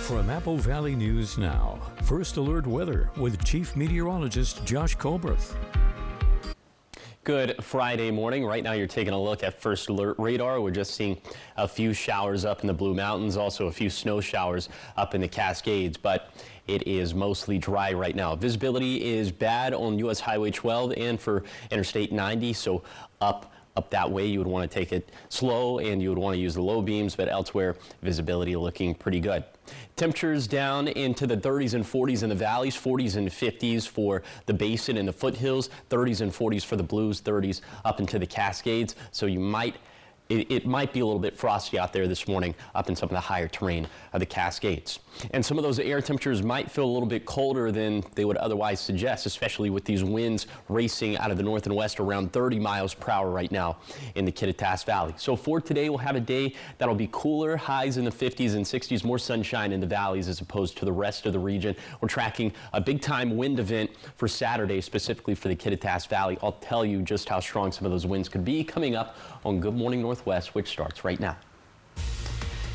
From Apple Valley News Now, First Alert Weather with Chief Meteorologist Josh Colbreth. Good Friday morning. Right now you're taking a look at First Alert radar. We're just seeing a few showers up in the Blue Mountains, also a few snow showers up in the Cascades, but it is mostly dry right now. Visibility is bad on US Highway 12 and for Interstate 90, so up that way you would want to take it slow and you would want to use the low beams, but elsewhere visibility looking pretty good. Temperatures down into the 30s and 40s in the valleys, 40s and 50s for the basin and the foothills, 30s and 40s for the Blues, 30s up into the Cascades. So it might be a little bit frosty out there this morning up in some of the higher terrain of the Cascades. And some of those air temperatures might feel a little bit colder than they would otherwise suggest, especially with these winds racing out of the north and west around 30 miles per hour right now in the Kittitas Valley. So for today, we'll have a day that'll be cooler, highs in the 50s and 60s, more sunshine in the valleys as opposed to the rest of the region. We're tracking a big time wind event for Saturday, specifically for the Kittitas Valley. I'll tell you just how strong some of those winds could be coming up on Good Morning Northwest, which starts right now.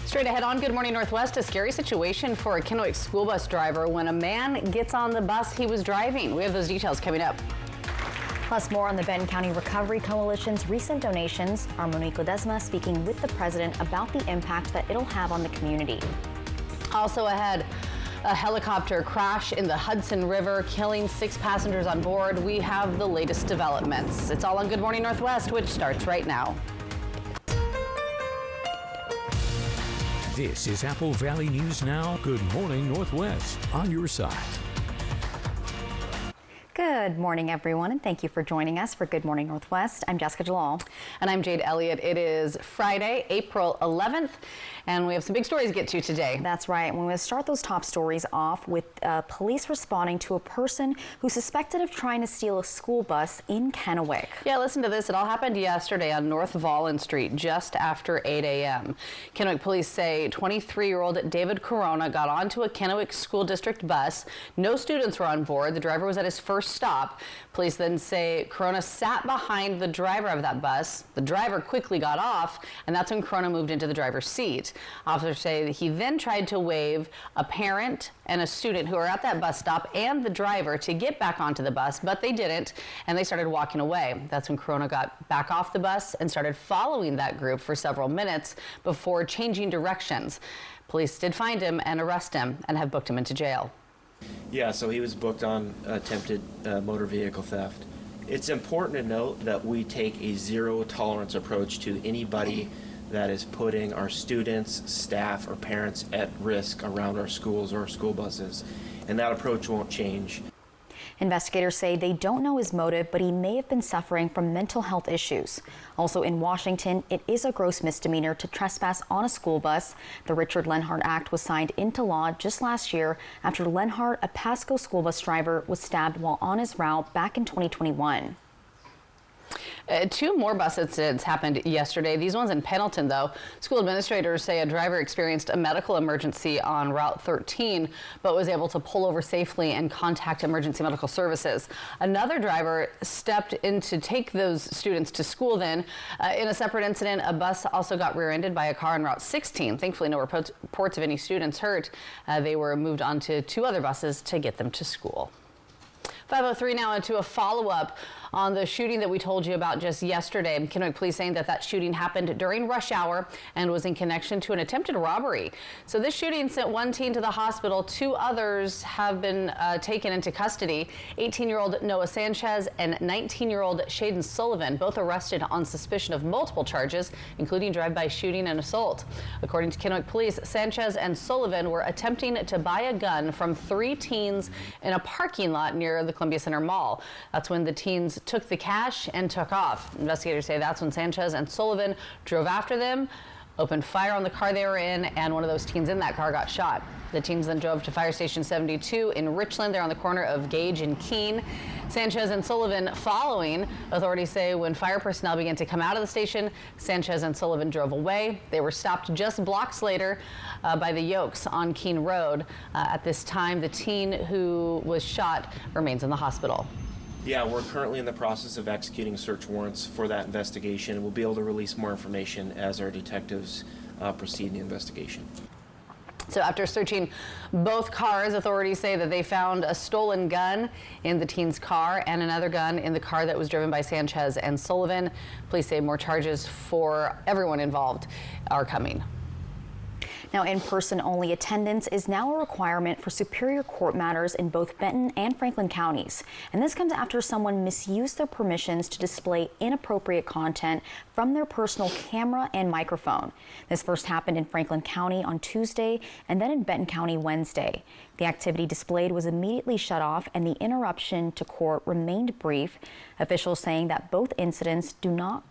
Straight ahead on Good Morning Northwest, a scary situation for a Kennewick school bus driver when a man gets on the bus he was driving. We have those details coming up. Plus more on the Benton County Recovery Coalition's recent donations. Our Monique Ledesma speaking with the president about the impact that it'll have on the community. Also ahead, a helicopter crash in the Hudson River, killing 6 passengers on board. We have the latest developments. It's all on Good Morning Northwest, which starts right now. This is Apple Valley News Now. Good Morning Northwest on your side. Good morning, everyone, and thank you for joining us for Good Morning Northwest. I'm Jessica Jalal. And I'm Jade Elliott. It is Friday, April 11th, and we have some big stories to get to today. That's right. We're going to start those top stories off with police responding to a person who's suspected of trying to steal a school bus in Kennewick. Yeah, listen to this. It all happened yesterday on North Vollen Street just after 8 a.m. Kennewick police say 23-year-old David Corona got onto a Kennewick School District bus. No students were on board. The driver was at his first stop. Police then say Corona sat behind the driver of that bus. The driver quickly got off, and that's when Corona moved into the driver's seat. Officers say that he then tried to wave a parent and a student who were at that bus stop and the driver to get back onto the bus, but they didn't, and they started walking away. That's when Corona got back off the bus and started following that group for several minutes before changing directions. Police did find him and arrest him and have booked him into jail. Yeah, so he was booked on attempted motor vehicle theft. It's important to note that we take a zero tolerance approach to anybody that is putting our students, staff, or parents at risk around our schools or school buses, and that approach won't change. Investigators say they don't know his motive, but he may have been suffering from mental health issues. Also in Washington, it is a gross misdemeanor to trespass on a school bus. The Richard Lenhart Act was signed into law just last year after Lenhart, a Pasco school bus driver, was stabbed while on his route back in 2021. 2 more bus incidents happened yesterday. These ones in Pendleton, though. School administrators say a driver experienced a medical emergency on Route 13, but was able to pull over safely and contact emergency medical services. Another driver stepped in to take those students to school then. In a separate incident, a bus also got rear-ended by a car on Route 16. Thankfully, no reports of any students hurt. They were moved on to 2 other buses to get them to school. 5:03 now into a follow-up on the shooting that we told you about just yesterday. Kennewick police saying that shooting happened during rush hour and was in connection to an attempted robbery. So this shooting sent 1 teen to the hospital. 2 others have been taken into custody. 18-year-old Noah Sanchez and 19-year-old Shaden Sullivan, both arrested on suspicion of multiple charges, including drive-by shooting and assault. According to Kennewick police, Sanchez and Sullivan were attempting to buy a gun from 3 teens in a parking lot near the Columbia Center Mall. That's when the teens took the cash and took off. Investigators say that's when Sanchez and Sullivan drove after them, opened fire on the car they were in, and one of those teens in that car got shot. The teens then drove to Fire Station 72 in Richland. They're on the corner of Gage and Keene. Sanchez and Sullivan following. Authorities say when fire personnel began to come out of the station, Sanchez and Sullivan drove away. They were stopped just blocks later by the Yokes on Keene Road. At this time, the teen who was shot remains in the hospital. Yeah, we're currently in the process of executing search warrants for that investigation, and we'll be able to release more information as our detectives proceed in the investigation. So after searching both cars, authorities say that they found a stolen gun in the teen's car and another gun in the car that was driven by Sanchez and Sullivan. Police say more charges for everyone involved are coming. Now, in-person only attendance is now a requirement for Superior Court matters in both Benton and Franklin counties. And this comes after someone misused their permissions to display inappropriate content from their personal camera and microphone. This first happened in Franklin County on Tuesday and then in Benton County Wednesday. The activity displayed was immediately shut off and the interruption to court remained brief. Officials saying that both incidents do not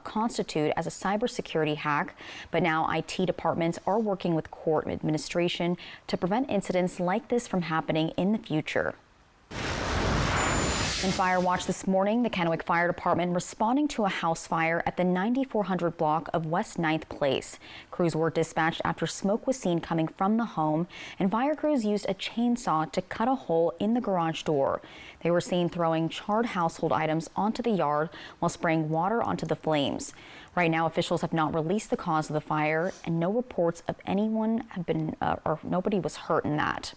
constitute as a cybersecurity hack, but now IT departments are working with court administration to prevent incidents like this from happening in the future. In Fire Watch this morning, the Kennewick Fire Department responding to a house fire at the 9400 block of West 9th Place. Crews were dispatched after smoke was seen coming from the home, and fire crews used a chainsaw to cut a hole in the garage door. They were seen throwing charred household items onto the yard while spraying water onto the flames. Right now, officials have not released the cause of the fire, and no reports of anyone have been, or nobody was hurt in that.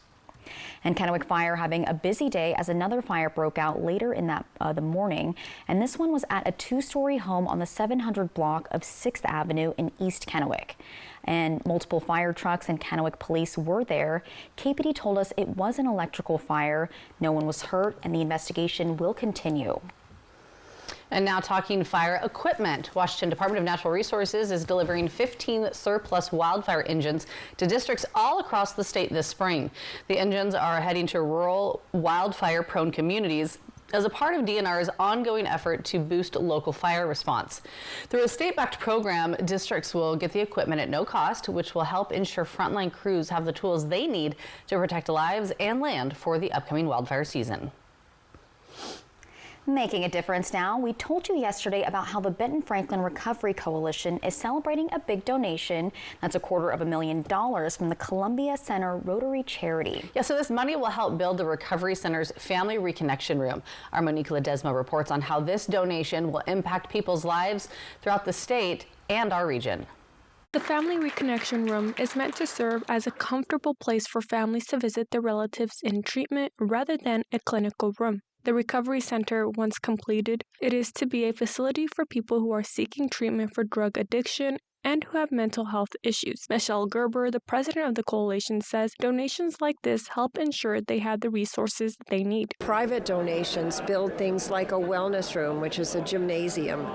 And Kennewick Fire having a busy day as another fire broke out later in the morning, and this one was at a two-story home on the 700 block of 6th Avenue in East Kennewick. And multiple fire trucks and Kennewick police were there. KPD told us it was an electrical fire. No one was hurt, and the investigation will continue. And now talking fire equipment. Washington Department of Natural Resources is delivering 15 surplus wildfire engines to districts all across the state this spring. The engines are heading to rural wildfire-prone communities as a part of DNR's ongoing effort to boost local fire response. Through a state-backed program, districts will get the equipment at no cost, which will help ensure frontline crews have the tools they need to protect lives and land for the upcoming wildfire season. Making a difference now, we told you yesterday about how the Benton Franklin Recovery Coalition is celebrating a big donation. That's $250,000 from the Columbia Center Rotary Charity. Yeah, so this money will help build the Recovery Center's Family Reconnection Room. Our Monique Ledesma reports on how this donation will impact people's lives throughout the state and our region. The Family Reconnection Room is meant to serve as a comfortable place for families to visit their relatives in treatment rather than a clinical room. The Recovery Center, once completed, it is to be a facility for people who are seeking treatment for drug addiction and who have mental health issues. Michelle Gerber, the president of the coalition, says donations like this help ensure they have the resources they need. Private donations build things like a wellness room, which is a gymnasium,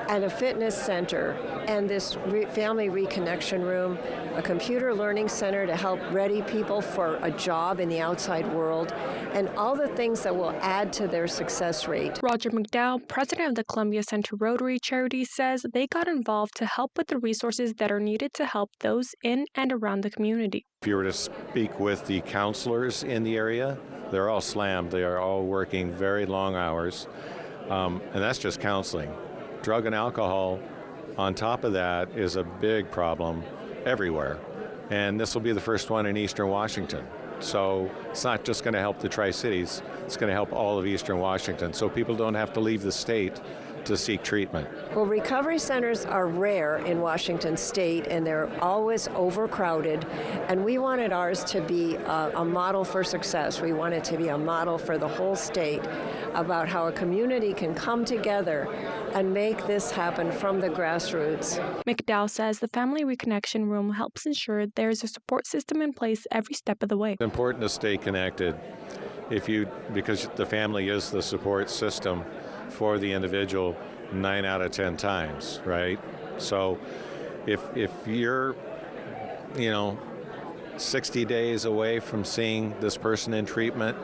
and a fitness center, and this family reconnection room, a computer learning center to help ready people for a job in the outside world, and all the things that will add to their success rate. Roger McDowell, president of the Columbia Center Rotary Charity, says they got involved to help with the resources that are needed to help those in and around the community. If you were to speak with the counselors in the area, they're all slammed. They are all working very long hours, and that's just counseling. Drug and alcohol on top of that is a big problem everywhere, and this will be the first one in Eastern Washington. So it's not just going to help the Tri-Cities, it's going to help all of Eastern Washington, so people don't have to leave the state to seek treatment. Well, recovery centers are rare in Washington state, and they're always overcrowded, and we wanted ours to be a model for success. We want it to be a model for the whole state about how a community can come together and make this happen from the grassroots. McDowell says the Family Reconnection Room helps ensure there's a support system in place every step of the way. It's important to stay connected because the family is the support system for the individual 9 out of 10 times, right? So if you're 60 days away from seeing this person in treatment,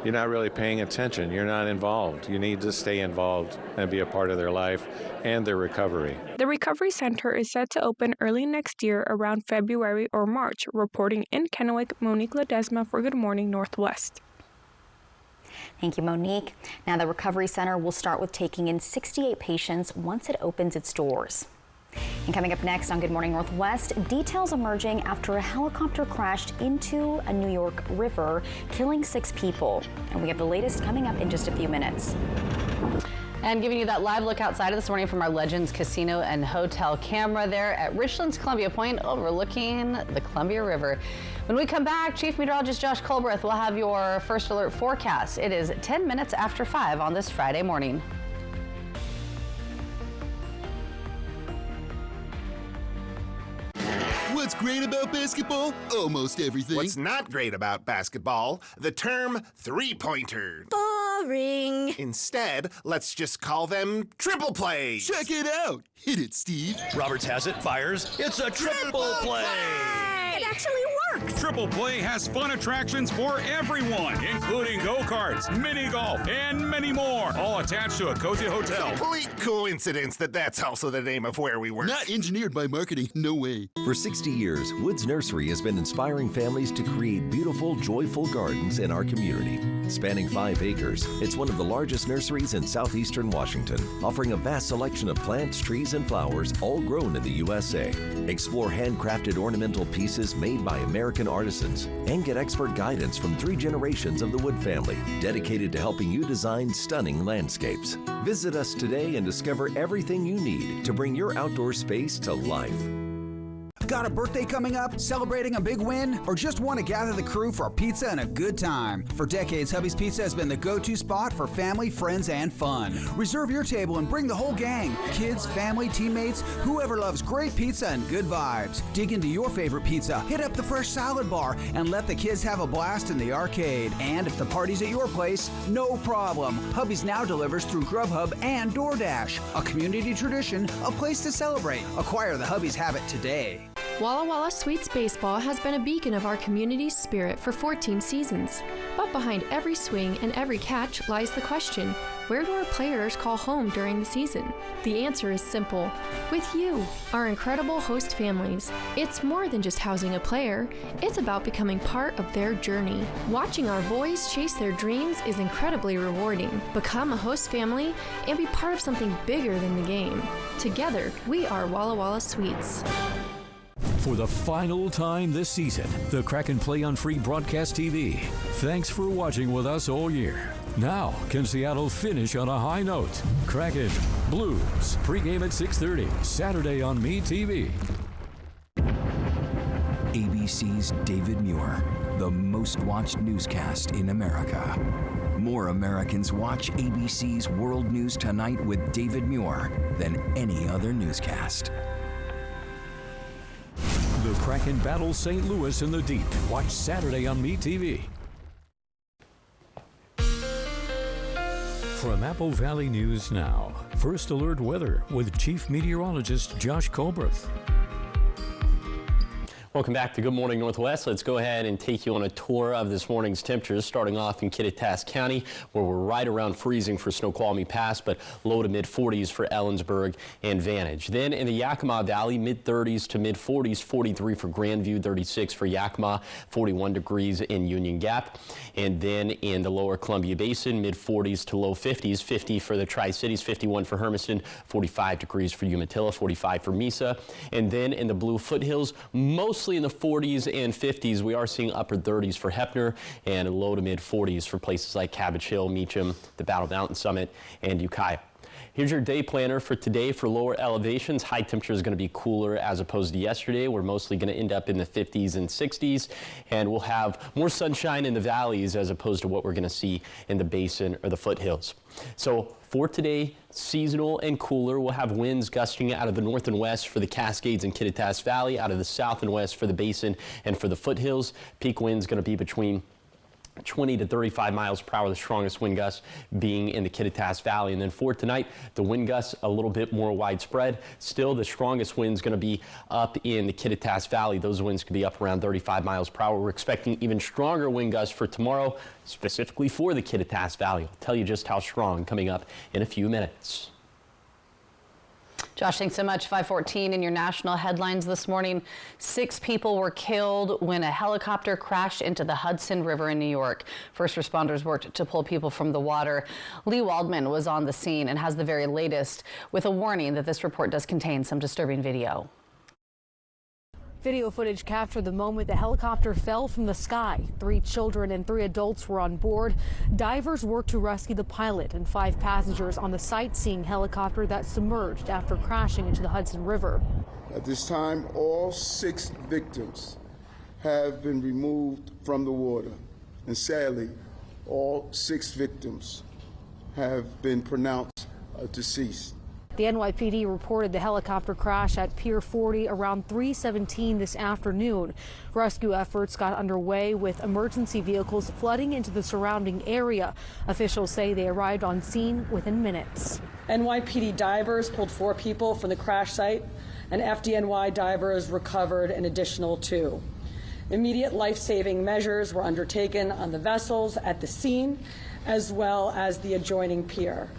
you're not really paying attention. You're not involved. You need to stay involved and be a part of their life and their recovery. The Recovery Center is set to open early next year around February or March. Reporting in Kennewick, Monique Ledesma for Good Morning Northwest. Thank you, Monique. Now, the Recovery Center will start with taking in 68 patients once it opens its doors. And coming up next on Good Morning Northwest, details emerging after a helicopter crashed into a New York river, killing 6 people. And we have the latest coming up in just a few minutes. And giving you that live look outside this morning from our Legends Casino and Hotel camera there at Richlands Columbia Point overlooking the Columbia River. When we come back, Chief Meteorologist Josh Colbreth will have your first alert forecast. It is 10 minutes after 5 on this Friday morning. What's great about basketball? Almost everything. What's not great about basketball? The term three-pointer. Boring. Instead, let's just call them triple plays. Check it out. Hit it, Steve. Roberts has it, fires. It's a triple play. It actually works. Triple Play has fun attractions for everyone, including go-karts, mini golf, and many more, all attached to a cozy hotel. Complete coincidence that that's also the name of where we work. Not engineered by marketing, no way. For 60 years, Woods Nursery has been inspiring families to create beautiful, joyful gardens in our community. Spanning 5 acres, it's one of the largest nurseries in southeastern Washington, offering a vast selection of plants, trees, and flowers, all grown in the USA. Explore handcrafted ornamental pieces made by American artisans and get expert guidance from 3 generations of the Wood family, dedicated to helping you design stunning landscapes. Visit us today and discover everything you need to bring your outdoor space to life. Got a birthday coming up, celebrating a big win, or just want to gather the crew for a pizza and a good time? For decades, Hubby's Pizza has been the go-to spot for family, friends, and fun. Reserve your table and bring the whole gang. Kids, family, teammates, whoever loves great pizza and good vibes. Dig into your favorite pizza, hit up the fresh salad bar, and let the kids have a blast in the arcade. And if the party's at your place, no problem. Hubby's now delivers through Grubhub and DoorDash. A community tradition, a place to celebrate. Acquire the Hubby's habit today. Walla Walla Sweets Baseball has been a beacon of our community's spirit for 14 seasons. But behind every swing and every catch lies the question, where do our players call home during the season? The answer is simple. With you, our incredible host families. It's more than just housing a player. It's about becoming part of their journey. Watching our boys chase their dreams is incredibly rewarding. Become a host family and be part of something bigger than the game. Together, we are Walla Walla Sweets. For the final time this season, the Kraken play on Free Broadcast TV. Thanks for watching with us all year. Now, can Seattle finish on a high note? Kraken Blues, pregame at 6:30, Saturday on MeTV. ABC's David Muir, the most watched newscast in America. More Americans watch ABC's World News Tonight with David Muir than any other newscast. The Kraken battle St. Louis in the deep. Watch Saturday on MeTV. From Apple Valley News Now, First Alert Weather with Chief Meteorologist Josh Colbreth. Welcome back to Good Morning Northwest. Let's go ahead and take you on a tour of this morning's temperatures, starting off in Kittitas County, where we're right around freezing for Snoqualmie Pass, but low to mid 40s for Ellensburg and Vantage. Then in the Yakima Valley, mid 30s to mid 40s, 43 for Grandview, 36 for Yakima, 41 degrees in Union Gap. And then in the lower Columbia Basin, mid 40s to low 50s, 50 for the Tri-Cities, 51 for Hermiston, 45 degrees for Umatilla, 45 for Mesa. And then in the Blue Foothills, mostly in the 40s and 50s. We are seeing upper 30s for Heppner and low to mid 40s for places like Cabbage Hill, Meacham, the Battle Mountain Summit, and Ukiah. Here's your day planner for today for lower elevations. High temperature is going to be cooler as opposed to yesterday. We're mostly going to end up in the 50s and 60s, and we'll have more sunshine in the valleys as opposed to what we're going to see in the basin or the foothills. So for today, seasonal and cooler. We'll have winds gusting out of the north and west for the Cascades and Kittitas Valley, out of the south and west for the basin and for the foothills. Peak winds going to be between 20 to 35 miles per hour, the strongest wind gusts being in the Kittitas Valley. And then for tonight, the wind gusts a little bit more widespread. Still, the strongest wind's going to be up in the Kittitas Valley. Those winds could be up around 35 miles per hour. We're expecting even stronger wind gusts for tomorrow, specifically for the Kittitas Valley. I'll tell you just how strong coming up in a few minutes. Josh, thanks so much. 5:14 in your national headlines this morning. 6 people were killed when a helicopter crashed into the Hudson River in New York. First responders worked to pull people from the water. Lee Waldman was on the scene and has the very latest with a warning that this report does contain some disturbing video. Video footage captured the moment the helicopter fell from the sky. 3 children and 3 adults were on board. Divers worked to rescue the pilot and 5 passengers on the sightseeing helicopter that submerged after crashing into the Hudson River. At this time, all 6 victims have been removed from the water. And sadly, all 6 victims have been pronounced deceased. The NYPD reported the helicopter crash at Pier 40 around 3:17 this afternoon. Rescue efforts got underway with emergency vehicles flooding into the surrounding area. Officials say they arrived on scene within minutes. NYPD divers pulled 4 people from the crash site, and FDNY divers recovered an additional 2. Immediate life-saving measures were undertaken on the vessels at the scene, as well as the adjoining pier.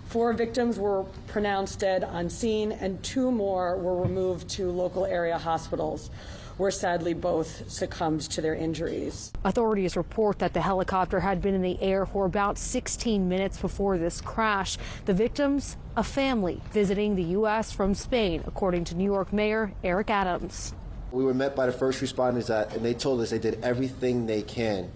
4 victims were pronounced dead on scene, and 2 more were removed to local area hospitals, where sadly both succumbed to their injuries. Authorities report that the helicopter had been in the air for about 16 minutes before this crash. The victims, a family visiting the U.S. from Spain, according to New York Mayor Eric Adams. We were met by the first responders, and they told us they did everything they can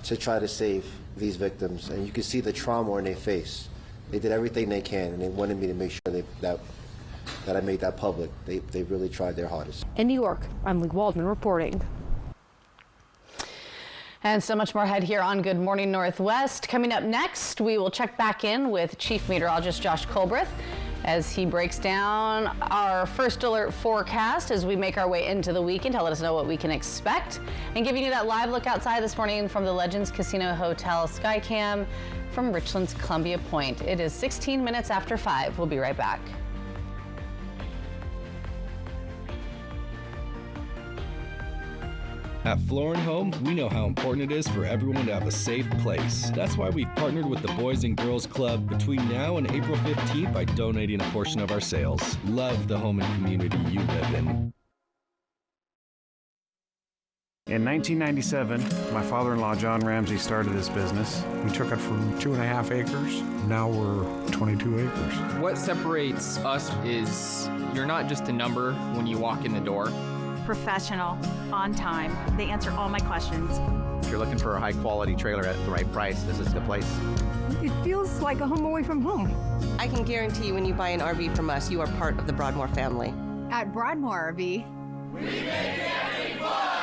to try to save these victims, and you can see the trauma in their face. They did everything they can, and they wanted me to make sure that I made that public. They really tried their hardest. In New York, I'm Lee Waldman reporting. And so much more ahead here on Good Morning Northwest. Coming up next, we will check back in with Chief Meteorologist Josh Colbreth as he breaks down our first alert forecast as we make our way into the weekend to let us know what we can expect, and giving you that live look outside this morning from the Legends Casino Hotel Skycam from Richland's Columbia Point. It is 16 minutes after 5. We'll be right back. At Floor & Home, we know how important it is for everyone to have a safe place. That's why we've partnered with the Boys and Girls Club between now and April 15th by donating a portion of our sales. Love the home and community you live in. In 1997, my father-in-law, John Ramsey, started this business. We took it from 2.5 acres. Now we're 22 acres. What separates us is you're not just a number when you walk in the door. Professional, on time. They answer all my questions. If you're looking for a high-quality trailer at the right price, this is the place. It feels like a home away from home. I can guarantee when you buy an RV from us, you are part of the Broadmoor family. At Broadmoor RV, we make camping fun!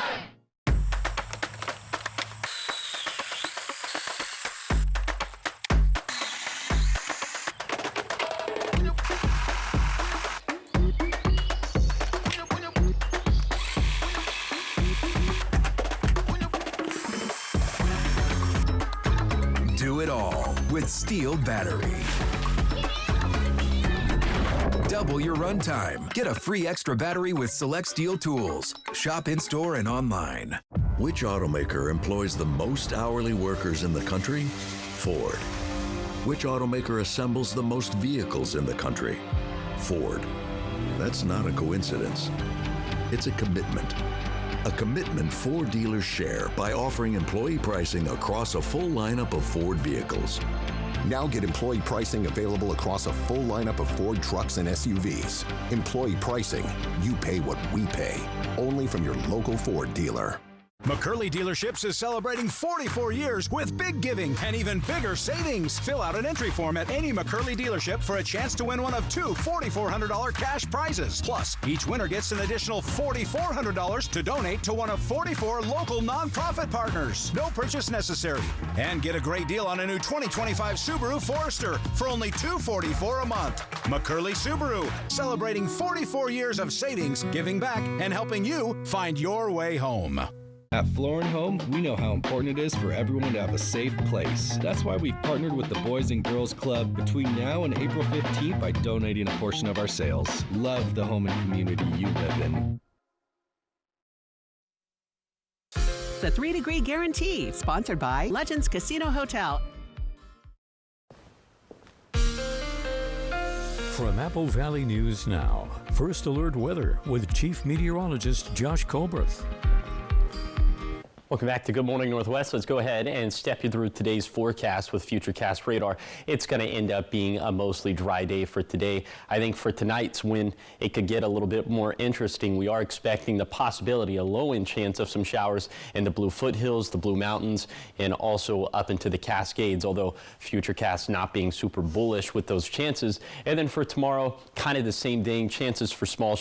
Do it all with STIHL battery. Double your runtime. Get a free extra battery with select STIHL tools. Shop in-store and online. Which automaker employs the most hourly workers in the country? Ford. Which automaker assembles the most vehicles in the country? Ford. That's not a coincidence. It's a commitment. A commitment Ford dealers share by offering employee pricing across a full lineup of Ford vehicles. Now get employee pricing available across a full lineup of Ford trucks and SUVs. Employee pricing, you pay what we pay. Only from your local Ford dealer. McCurley Dealerships is celebrating 44 years with big giving and even bigger savings. Fill out an entry form at any McCurley dealership for a chance to win one of 2 $4,400 cash prizes. Plus, each winner gets an additional $4,400 to donate to one of 44 local nonprofit partners. No purchase necessary. And get a great deal on a new 2025 Subaru Forester for only $244 a month. McCurley Subaru, celebrating 44 years of savings, giving back, and helping you find your way home. At Floor & Home, we know how important it is for everyone to have a safe place. That's why we've partnered with the Boys and Girls Club between now and April 15th by donating a portion of our sales. Love the home and community you live in. The 3-Degree Guarantee, sponsored by Legends Casino Hotel. From Apple Valley News Now, First Alert Weather with Chief Meteorologist Josh Colbreth. Welcome back to Good Morning Northwest. Let's go ahead and step you through today's forecast with Futurecast radar. It's going to end up being a mostly dry day for today. I think for tonight's when it could get a little bit more interesting, we are expecting the possibility, a low-end chance of some showers in the Blue Foothills, the Blue Mountains, and also up into the Cascades, although Futurecast not being super bullish with those chances. And then for tomorrow, kind of the same thing, chances for small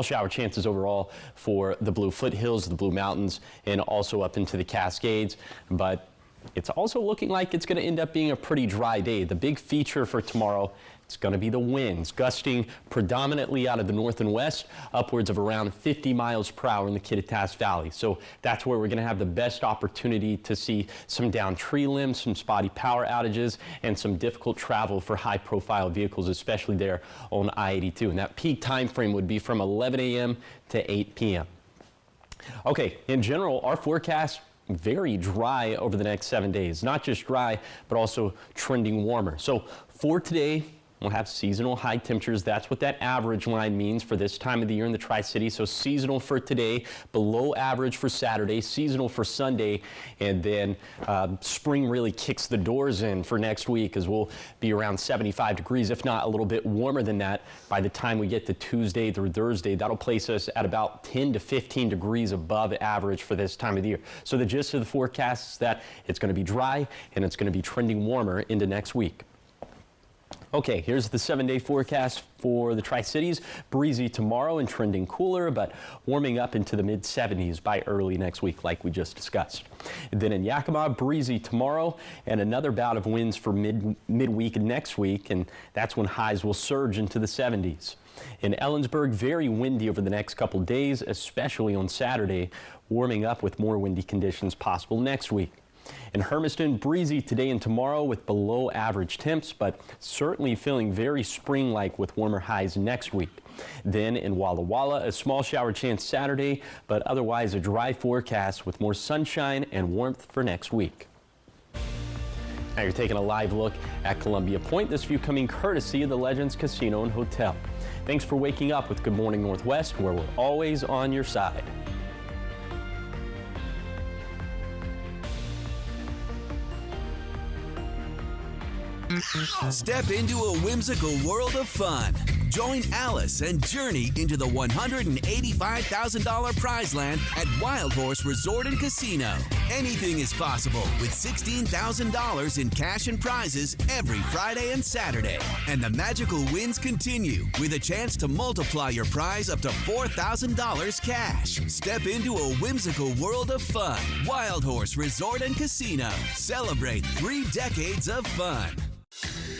shower chances overall for the Blue Foothills, the Blue Mountains, and also up into the Cascades. But it's also looking like it's going to end up being a pretty dry day. The big feature for tomorrow, it's going to be the winds, gusting predominantly out of the north and west, upwards of around 50 miles per hour in the Kittitas Valley. So that's where we're going to have the best opportunity to see some downed tree limbs, some spotty power outages, and some difficult travel for high-profile vehicles, especially there on I-82. And that peak time frame would be from 11 a.m. to 8 p.m. Okay, in general, our forecast very dry over the next 7 days. Not just dry, but also trending warmer. So for today, we'll have seasonal high temperatures. That's what that average line means for this time of the year in the Tri-City. So seasonal for today, below average for Saturday, seasonal for Sunday, and then spring really kicks the doors in for next week as we'll be around 75 degrees, if not a little bit warmer than that by the time we get to Tuesday through Thursday. That'll place us at about 10 to 15 degrees above average for this time of the year. So the gist of the forecast is that it's going to be dry and it's going to be trending warmer into next week. Okay, here's the 7-day forecast for the Tri-Cities. Breezy tomorrow and trending cooler, but warming up into the mid-70s by early next week, like we just discussed. And then in Yakima, breezy tomorrow and another bout of winds for midweek next week, and that's when highs will surge into the 70s. In Ellensburg, very windy over the next couple days, especially on Saturday, warming up with more windy conditions possible next week. In Hermiston, breezy today and tomorrow with below average temps, but certainly feeling very spring-like with warmer highs next week. Then in Walla Walla, a small shower chance Saturday, but otherwise a dry forecast with more sunshine and warmth for next week. Now you're taking a live look at Columbia Point. This view coming courtesy of the Legends Casino and Hotel. Thanks for waking up with Good Morning Northwest, where we're always on your side. Step into a whimsical world of fun. Join Alice and Journey into the $185,000 prize land at Wild Horse Resort and Casino. Anything is possible with $16,000 in cash and prizes every Friday and Saturday. And the magical wins continue with a chance to multiply your prize up to $4,000 cash. Step into a whimsical world of fun. Wild Horse Resort and Casino. Celebrate 3 decades of fun.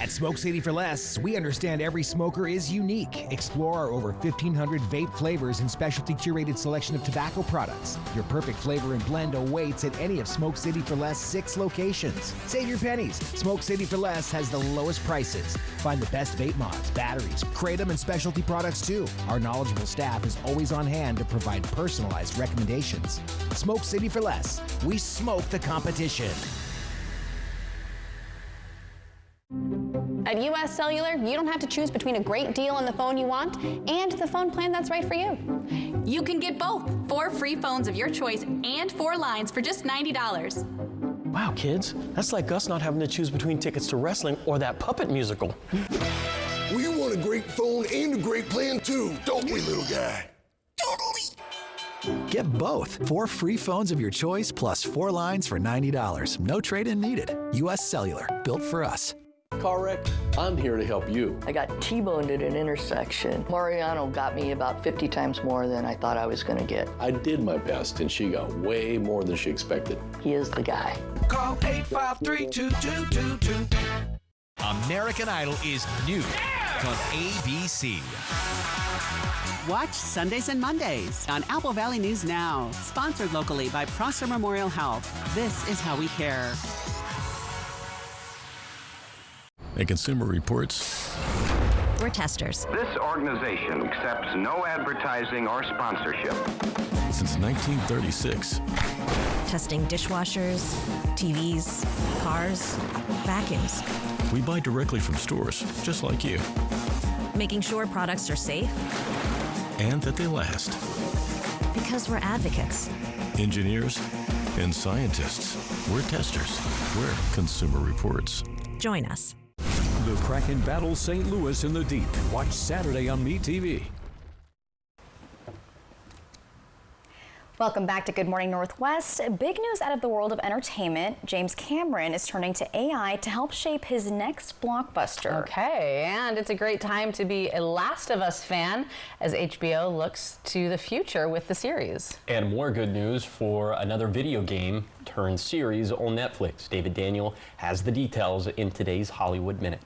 At Smoke City for Less, we understand every smoker is unique. Explore our over 1,500 vape flavors and specialty curated selection of tobacco products. Your perfect flavor and blend awaits at any of Smoke City for Less 6 locations. Save your pennies. Smoke City for Less has the lowest prices. Find the best vape mods, batteries, kratom, and specialty products too. Our knowledgeable staff is always on hand to provide personalized recommendations. Smoke City for Less. We smoke the competition. At US Cellular, you don't have to choose between a great deal on the phone you want and the phone plan that's right for you. You can get both. 4 free phones of your choice and 4 lines for just $90. Wow, kids, that's like us not having to choose between tickets to wrestling or that puppet musical. We want a great phone and a great plan too, don't we, little guy? Get both. 4 free phones of your choice plus 4 lines for $90. No trade-in needed. US Cellular, built for us. Car wreck? I'm here to help you. I got T-boned at an intersection. Mariano got me about 50 times more than I thought I was going to get. I did my best, and she got way more than she expected. He is the guy. Call 853-2222. American Idol is new on ABC. Watch Sundays and Mondays on Apple Valley News Now. Sponsored locally by Prosser Memorial Health. This is how we care. And Consumer Reports. We're testers. This organization accepts no advertising or sponsorship. Since 1936. Testing dishwashers, TVs, cars, vacuums. We buy directly from stores, just like you. Making sure products are safe. And that they last. Because we're advocates. Engineers. And scientists, we're testers. We're Consumer Reports. Join us. The Kraken battles St. Louis in the deep. Watch Saturday on MeTV. Welcome back to Good Morning Northwest. Big news out of the world of entertainment. James Cameron is turning to AI to help shape his next blockbuster. Okay, and it's a great time to be a Last of Us fan as HBO looks to the future with the series. And more good news for another video game turned series on Netflix. David Daniel has the details in today's Hollywood Minute.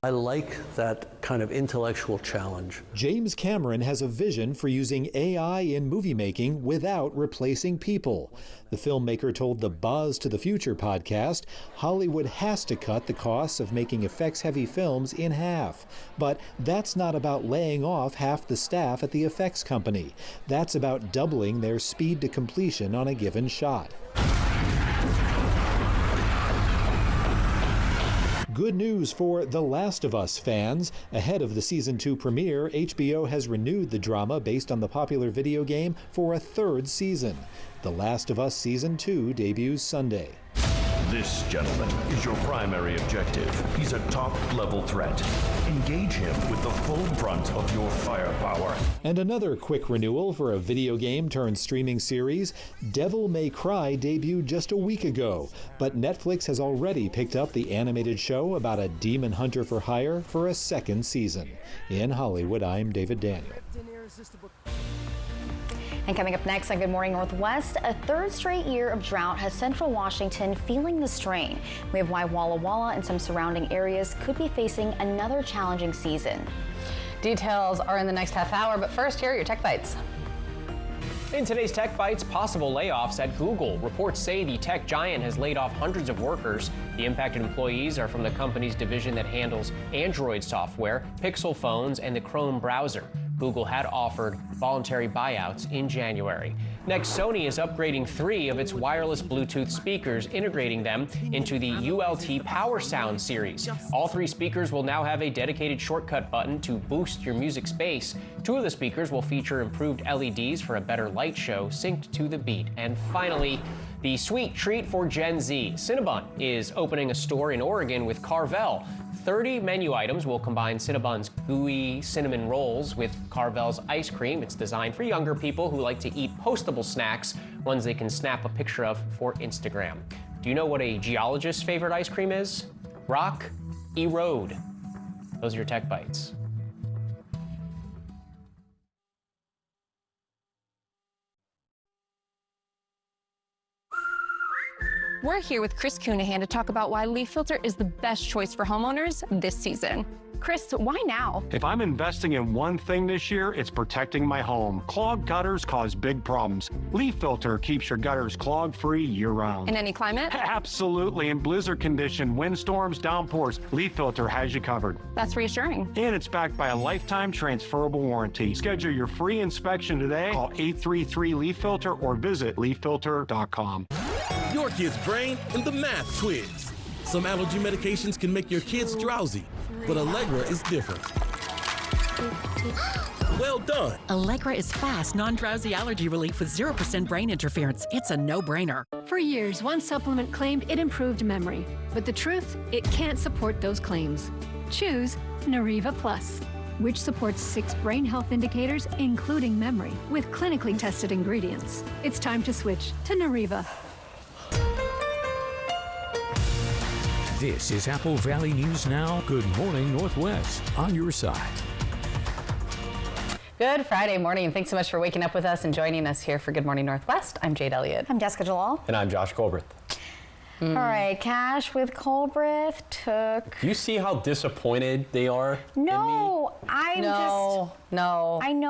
I like that kind of intellectual challenge. James Cameron has a vision for using AI in movie making without replacing people. The filmmaker told the Buzz to the Future podcast Hollywood has to cut the costs of making effects-heavy films in half. But that's not about laying off half the staff at the effects company. That's about doubling their speed to completion on a given shot. Good news for The Last of Us fans. Ahead of the Season 2 premiere, HBO has renewed the drama based on the popular video game for a third season. The Last of Us Season 2 debuts Sunday. This, gentleman, is your primary objective. He's a top-level threat. Engage him with the full brunt of your firepower. And another quick renewal for a video game turned streaming series. Devil May Cry debuted just a week ago, but Netflix has already picked up the animated show about a demon hunter for hire for a second season. In Hollywood, I'm David Daniel. And coming up next on Good Morning Northwest, a third straight year of drought has Central Washington feeling the strain. We have why Walla Walla and some surrounding areas could be facing another challenging season. Details are in the next half hour, but first, here are your Tech Bites. In today's Tech Bites, possible layoffs at Google. Reports say the tech giant has laid off hundreds of workers. The impacted employees are from the company's division that handles Android software, Pixel phones, and the Chrome browser. Google had offered voluntary buyouts in January. Next, Sony is upgrading 3 of its wireless Bluetooth speakers, integrating them into the ULT Power Sound series. All 3 speakers will now have a dedicated shortcut button to boost your music space. 2 of the speakers will feature improved LEDs for a better light show synced to the beat. And finally, the sweet treat for Gen Z. Cinnabon is opening a store in Oregon with Carvel. 30 menu items will combine Cinnabon's gooey cinnamon rolls with Carvel's ice cream. It's designed for younger people who like to eat postable snacks, ones they can snap a picture of for Instagram. Do you know what a geologist's favorite ice cream is? Rock Erode. Those are your Tech Bites. We're here with Chris Cunahan to talk about why Leaf Filter is the best choice for homeowners this season. Chris, why now? If I'm investing in one thing this year, it's protecting my home. Clogged gutters cause big problems. Leaf Filter keeps your gutters clog-free year-round. In any climate? Absolutely. In blizzard condition, windstorms, downpours, Leaf Filter has you covered. That's reassuring. And it's backed by a lifetime transferable warranty. Schedule your free inspection today. Call 833-LEAF-FILTER or visit leaffilter.com. Your kid's brain in the math quiz. Some allergy medications can make your kids drowsy, but Allegra is different. Well done. Allegra is fast, non-drowsy allergy relief with 0% brain interference. It's a no-brainer. For years, one supplement claimed it improved memory. But the truth, it can't support those claims. Choose Nariva Plus, which supports 6 brain health indicators, including memory, with clinically tested ingredients. It's time to switch to Nariva. This is Apple Valley News Now. Good Morning Northwest, on your side. Good Friday morning, and thanks so much for waking up with us and joining us here for Good Morning Northwest. I'm Jade Elliott. I'm Jessica Jalal. And I'm Josh Colbreth. All right, Cash with Colbreth took... Do you see how disappointed they are? No, I know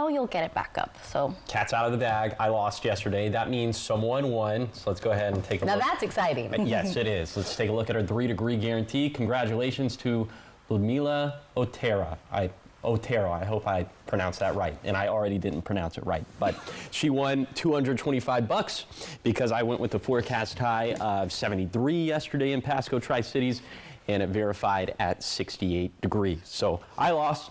you'll get it back up, so... Cat's out of the bag. I lost yesterday. That means someone won, so let's go ahead and take a look. Now that's exciting. Yes, it is. Let's take a look at our 3-degree guarantee. Congratulations to Ludmila Otero. I hope I pronounced that right, and I already didn't pronounce it right, but she won $225 because I went with the forecast high of 73 yesterday in Pasco Tri-Cities, and it verified at 68 degrees. So I lost,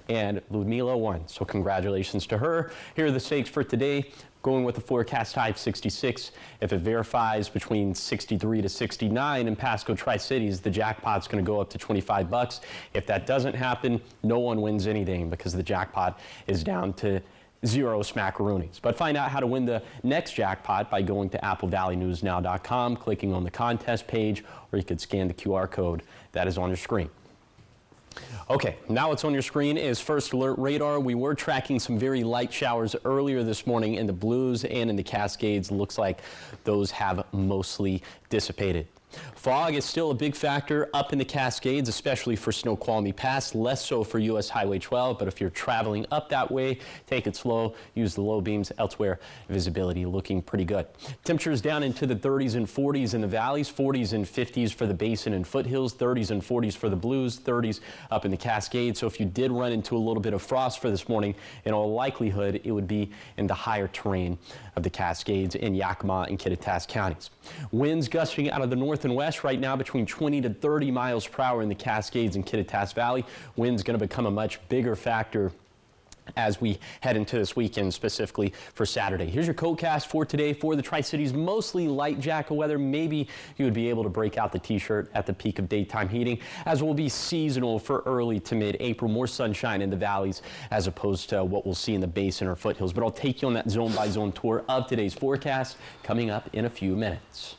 and Ludmila won. So congratulations to her. Here are the stakes for today. Going with the forecast high of 66. If it verifies between 63 to 69 in Pasco Tri-Cities, the jackpot's going to go up to $25. If that doesn't happen, no one wins anything because the jackpot is down to 0 smackaroonies. But find out how to win the next jackpot by going to applevalleyNewsNow.com, clicking on the contest page, or you could scan the QR code that is on your screen. Okay, now what's on your screen is First Alert Radar. We were tracking some very light showers earlier this morning in the Blues and in the Cascades. Looks like those have mostly dissipated. Fog is still a big factor up in the Cascades, especially for Snoqualmie Pass, less so for US Highway 12, but if you're traveling up that way, take it slow, use the low beams. Elsewhere, visibility looking pretty good. Temperatures down into the 30s and 40s in the valleys, 40s and 50s for the Basin and foothills, 30s and 40s for the Blues, 30s up in the Cascades. So if you did run into a little bit of frost for this morning, in all likelihood, it would be in the higher terrain of the Cascades in Yakima and Kittitas counties. Winds gusting out of the north and west right now between 20 to 30 miles per hour in the Cascades and Kittitas Valley. Wind's going to become a much bigger factor as we head into this weekend, specifically for Saturday. Here's your CodeCast for today for the Tri-Cities. Mostly light jacket weather. Maybe you would be able to break out the t-shirt at the peak of daytime heating, as will be seasonal for early to mid-April. More sunshine in the valleys as opposed to what we'll see in the Basin or foothills. But I'll take you on that zone-by-zone tour of today's forecast coming up in a few minutes.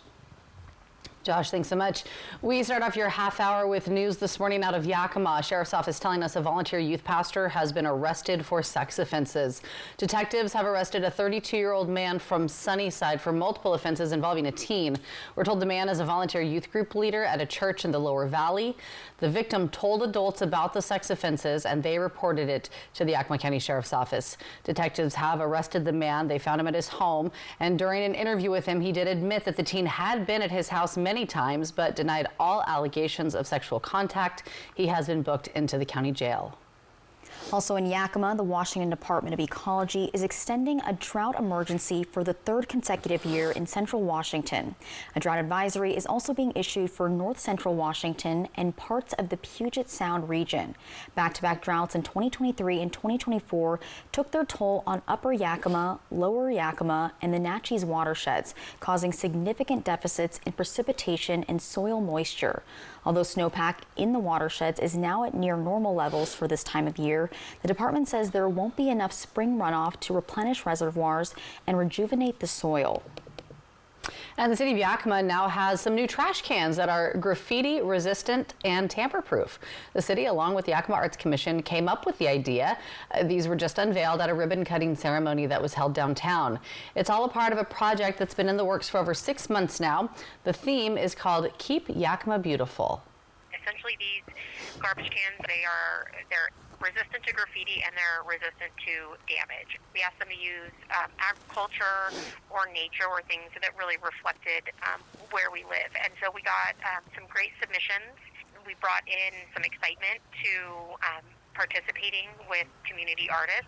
Josh, thanks so much. We start off your half hour with news this morning out of Yakima. Sheriff's Office telling us a volunteer youth pastor has been arrested for sex offenses. Detectives have arrested a 32-year-old man from Sunnyside for multiple offenses involving a teen. We're told the man is a volunteer youth group leader at a church in the Lower Valley. The victim told adults about the sex offenses and they reported it to the Yakima County Sheriff's Office. Detectives have arrested the man. They found him at his home, and during an interview with him, he did admit that the teen had been at his house many times, but denied all allegations of sexual contact. He has been booked into the county jail. Also in Yakima, the Washington Department of Ecology is extending a drought emergency for the third consecutive year in central Washington. A drought advisory is also being issued for north central Washington and parts of the Puget Sound region. Back-to-back droughts in 2023 and 2024 took their toll on upper Yakima, lower Yakima, and the Natchez watersheds, causing significant deficits in precipitation and soil moisture. Although snowpack in the watersheds is now at near normal levels for this time of year, the department says there won't be enough spring runoff to replenish reservoirs and rejuvenate the soil. And the city of Yakima now has some new trash cans that are graffiti resistant and tamper proof. The city, along with the Yakima Arts Commission, came up with the idea. These were just unveiled at a ribbon cutting ceremony that was held downtown. It's all a part of a project that's been in the works for over 6 months now. The theme is called Keep Yakima Beautiful. Essentially, these garbage cans, they're resistant to graffiti and they're resistant to damage. We asked them to use agriculture or nature or things that really reflected where we live. And so we got some great submissions. We brought in some excitement to participating with community artists.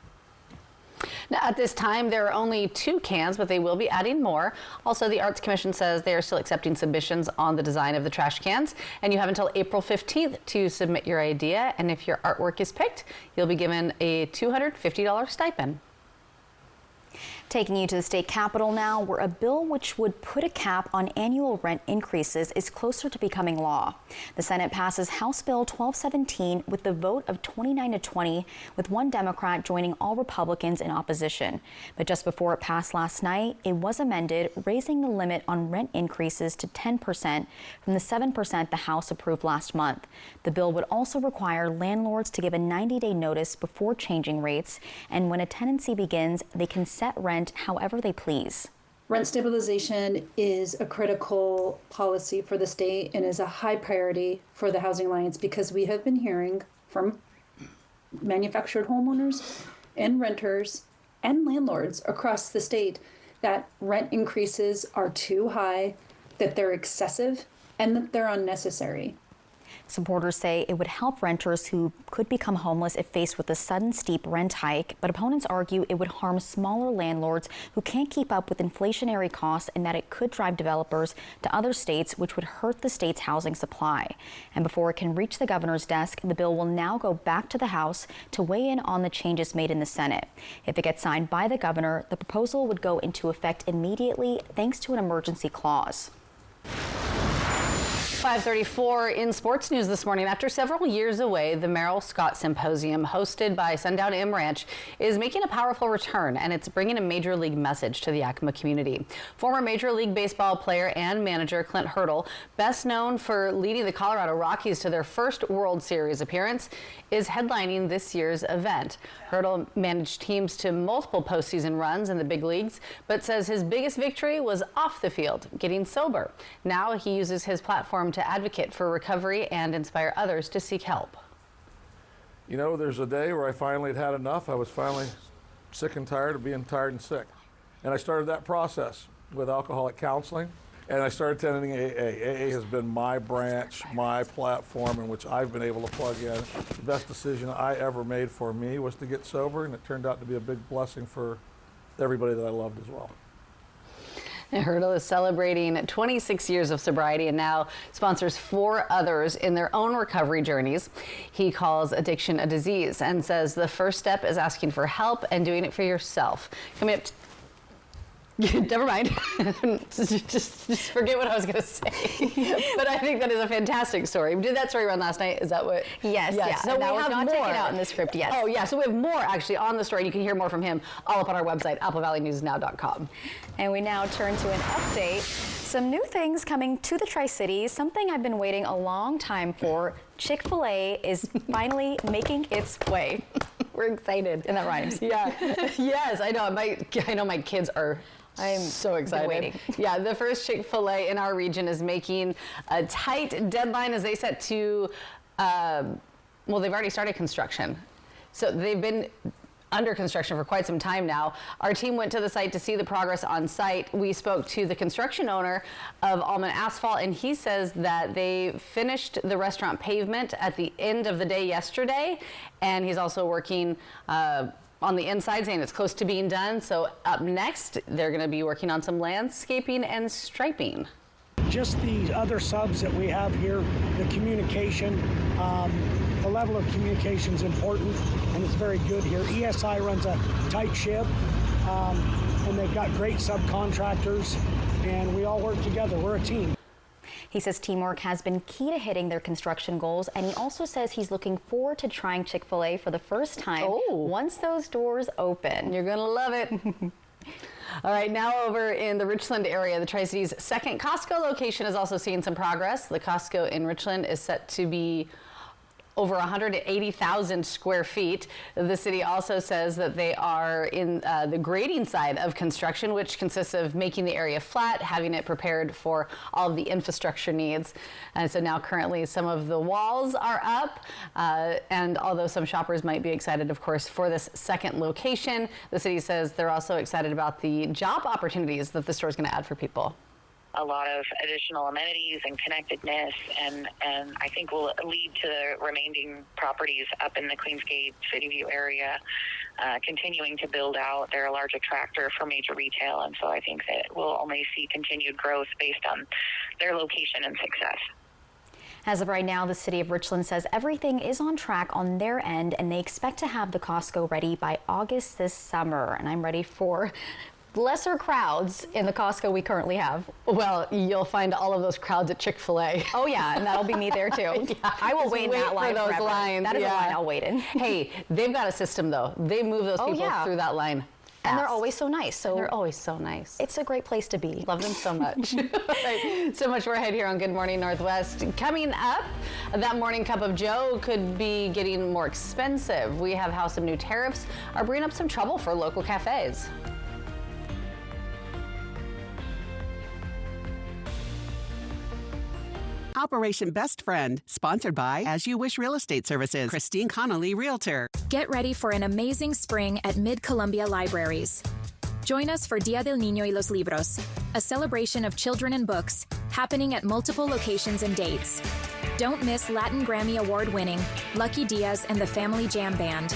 Now, at this time, there are only 2 cans, but they will be adding more. Also, the Arts Commission says they are still accepting submissions on the design of the trash cans, and you have until April 15th to submit your idea. And if your artwork is picked, you'll be given a $250 stipend. Taking you to the state capitol now, where a bill which would put a cap on annual rent increases is closer to becoming law. The Senate passes House Bill 1217 with the vote of 29 to 20, with one Democrat joining all Republicans in opposition. But just before it passed last night, it was amended, raising the limit on rent increases to 10% from the 7% the House approved last month. The bill would also require landlords to give a 90-day notice before changing rates, and when a tenancy begins, they can set rent however they please. Rent stabilization is a critical policy for the state and is a high priority for the Housing Alliance because we have been hearing from manufactured homeowners and renters and landlords across the state that rent increases are too high, that they're excessive, and that they're unnecessary. Supporters say it would help renters who could become homeless if faced with a sudden steep rent hike, but opponents argue it would harm smaller landlords who can't keep up with inflationary costs and that it could drive developers to other states, which would hurt the state's housing supply. And before it can reach the governor's desk, the bill will now go back to the House to weigh in on the changes made in the Senate. If it gets signed by the governor, the proposal would go into effect immediately thanks to an emergency clause. 5:34 in sports news this morning. After several years away, the Merrill Scott Symposium, hosted by Sundown M Ranch, is making a powerful return, and it's bringing a major league message to the Yakima community. Former Major League Baseball player and manager Clint Hurdle, best known for leading the Colorado Rockies to their first World Series appearance, is headlining this year's event. Hurdle managed teams to multiple postseason runs in the big leagues, but says his biggest victory was off the field, getting sober. Now he uses his platform to advocate for recovery and inspire others to seek help. You know, there's a day where I finally had enough. I was finally sick and tired of being tired and sick. And I started that process with alcoholic counseling, and I started attending AA. AA has been my branch, my platform in which I've been able to plug in. The best decision I ever made for me was to get sober, and it turned out to be a big blessing for everybody that I loved as well. Hurdle is celebrating 26 years of sobriety and now sponsors 4 others in their own recovery journeys. He calls addiction a disease and says the first step is asking for help and doing it for yourself. Coming up never mind. just forget what I was going to say. But I think that is a fantastic story. We did that story run last night. Is that what? Yes. Yeah. So we have not more taken out in the script. Yes. Oh, yeah. So we have more actually on the story. You can hear more from him all up on our website, AppleValleyNewsNow.com. And we now turn to an update. Some new things coming to the Tri-Cities. Something I've been waiting a long time for. Chick-fil-A is finally making its way. We're excited. And that rhymes. Yeah. Yes, I know. My kids are. I'm so excited. Waiting. Yeah, the first Chick-fil-A in our region is making a tight deadline as they set to, well, they've already started construction. So they've been under construction for quite some time now. Our team went to the site to see the progress on site. We spoke to the construction owner of Allman Asphalt, and he says that they finished the restaurant pavement at the end of the day yesterday, and he's also working on the inside, saying it's close to being done. So up next, they're going to be working on some landscaping and striping. Just the other subs that we have here, the communication, the level of communication is important, and it's very good here. ESI runs a tight ship, and they've got great subcontractors, and we all work together. We're a team. He says teamwork has been key to hitting their construction goals, and he also says he's looking forward to trying Chick-fil-A for the first time once those doors open. You're gonna love it. All right, now over in the Richland area, the Tri-Cities' second Costco location is also seeing some progress. The Costco in Richland is set to be over 180,000 square feet. The city also says that they are in the grading side of construction, which consists of making the area flat, having it prepared for all of the infrastructure needs. And so now currently some of the walls are up, and although some shoppers might be excited, of course, for this second location, the city says they're also excited about the job opportunities that the store is going to add for people. A lot of additional amenities and connectedness, and I think will lead to the remaining properties up in the Queensgate City View area continuing to build out. They're a large attractor for major retail, and so I think that we'll only see continued growth based on their location and success. As of right now, the city of Richland says everything is on track on their end, and they expect to have the Costco ready by August this summer. And I'm ready for lesser crowds in the Costco we currently have. Well, you'll find all of those crowds at Chick-fil-A. Oh yeah, and that'll be me there too. Yeah, I will wait in that line for those forever. lines. That is a line I'll wait in. Hey, they've got a system though. They move those people through that line fast. And they're always so nice. So they're always so nice. It's a great place to be. Love them so much. Right. So much more ahead here on Good Morning Northwest. Coming up, that morning cup of joe could be getting more expensive. We have how some new tariffs are bringing up some trouble for local cafes. Operation Best Friend, sponsored by As You Wish Real Estate Services, Christine Connolly, Realtor. Get ready for an amazing spring at Mid-Columbia Libraries. Join us for Día del Niño y los Libros, a celebration of children and books happening at multiple locations and dates. Don't miss Latin Grammy Award-winning Lucky Diaz and the Family Jam Band.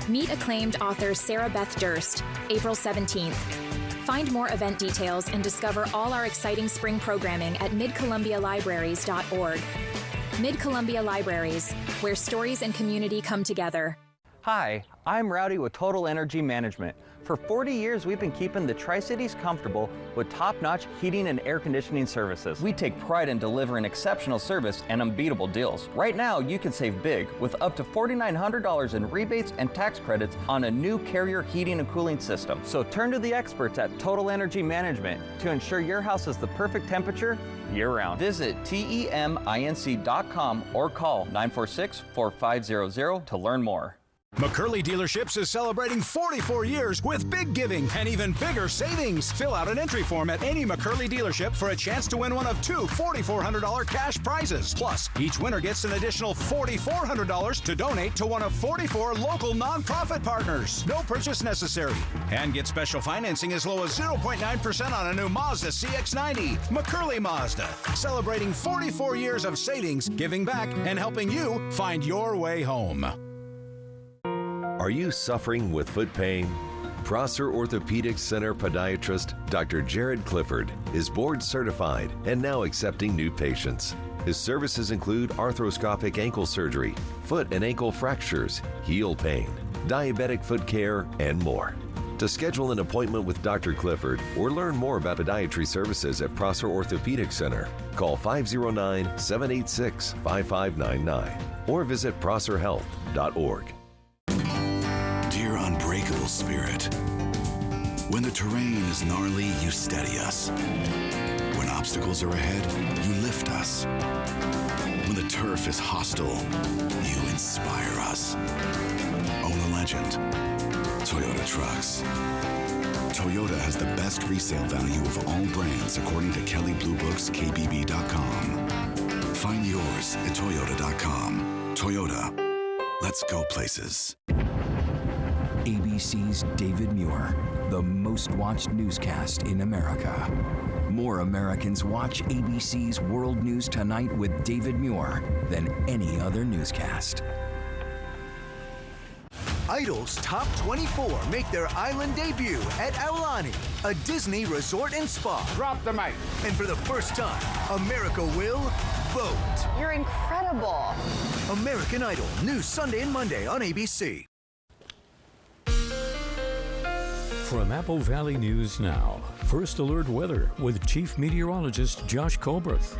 Meet acclaimed author Sarah Beth Durst, April 17th. Find more event details and discover all our exciting spring programming at midcolumbialibraries.org. Mid-Columbia Libraries, where stories and community come together. Hi, I'm Rowdy with Total Energy Management. For 40 years, we've been keeping the Tri-Cities comfortable with top-notch heating and air conditioning services. We take pride in delivering exceptional service and unbeatable deals. Right now, you can save big with up to $4,900 in rebates and tax credits on a new Carrier heating and cooling system. So turn to the experts at Total Energy Management to ensure your house is the perfect temperature year-round. Visit TEMINC.com or call 946-4500 to learn more. McCurley Dealerships is celebrating 44 years with big giving and even bigger savings. Fill out an entry form at any McCurley dealership for a chance to win one of two $4,400 cash prizes. Plus, each winner gets an additional $4,400 to donate to one of 44 local nonprofit partners. No purchase necessary. And get special financing as low as 0.9% on a new Mazda CX-90. McCurley Mazda, celebrating 44 years of savings, giving back, and helping you find your way home. Are you suffering with foot pain? Prosser Orthopedic Center podiatrist Dr. Jared Clifford is board certified and now accepting new patients. His services include arthroscopic ankle surgery, foot and ankle fractures, heel pain, diabetic foot care, and more. To schedule an appointment with Dr. Clifford or learn more about podiatry services at Prosser Orthopedic Center, call 509-786-5599 or visit prosserhealth.org. Dear unbreakable spirit, when the terrain is gnarly, you steady us. When obstacles are ahead, you lift us. When the turf is hostile, you inspire us. Own a legend. Toyota Trucks. Toyota has the best resale value of all brands according to Kelley Blue Book's KBB.com. Find yours at Toyota.com. Toyota. Let's go places. ABC's David Muir, the most watched newscast in America. More Americans watch ABC's World News Tonight with David Muir than any other newscast. Idol's Top 24 make their island debut at Aulani, a Disney resort and spa. Drop the mic. And for the first time, America will vote. You're incredible. American Idol, new Sunday and Monday on ABC. From Apple Valley News Now, First Alert Weather with Chief Meteorologist Josh Colbreth.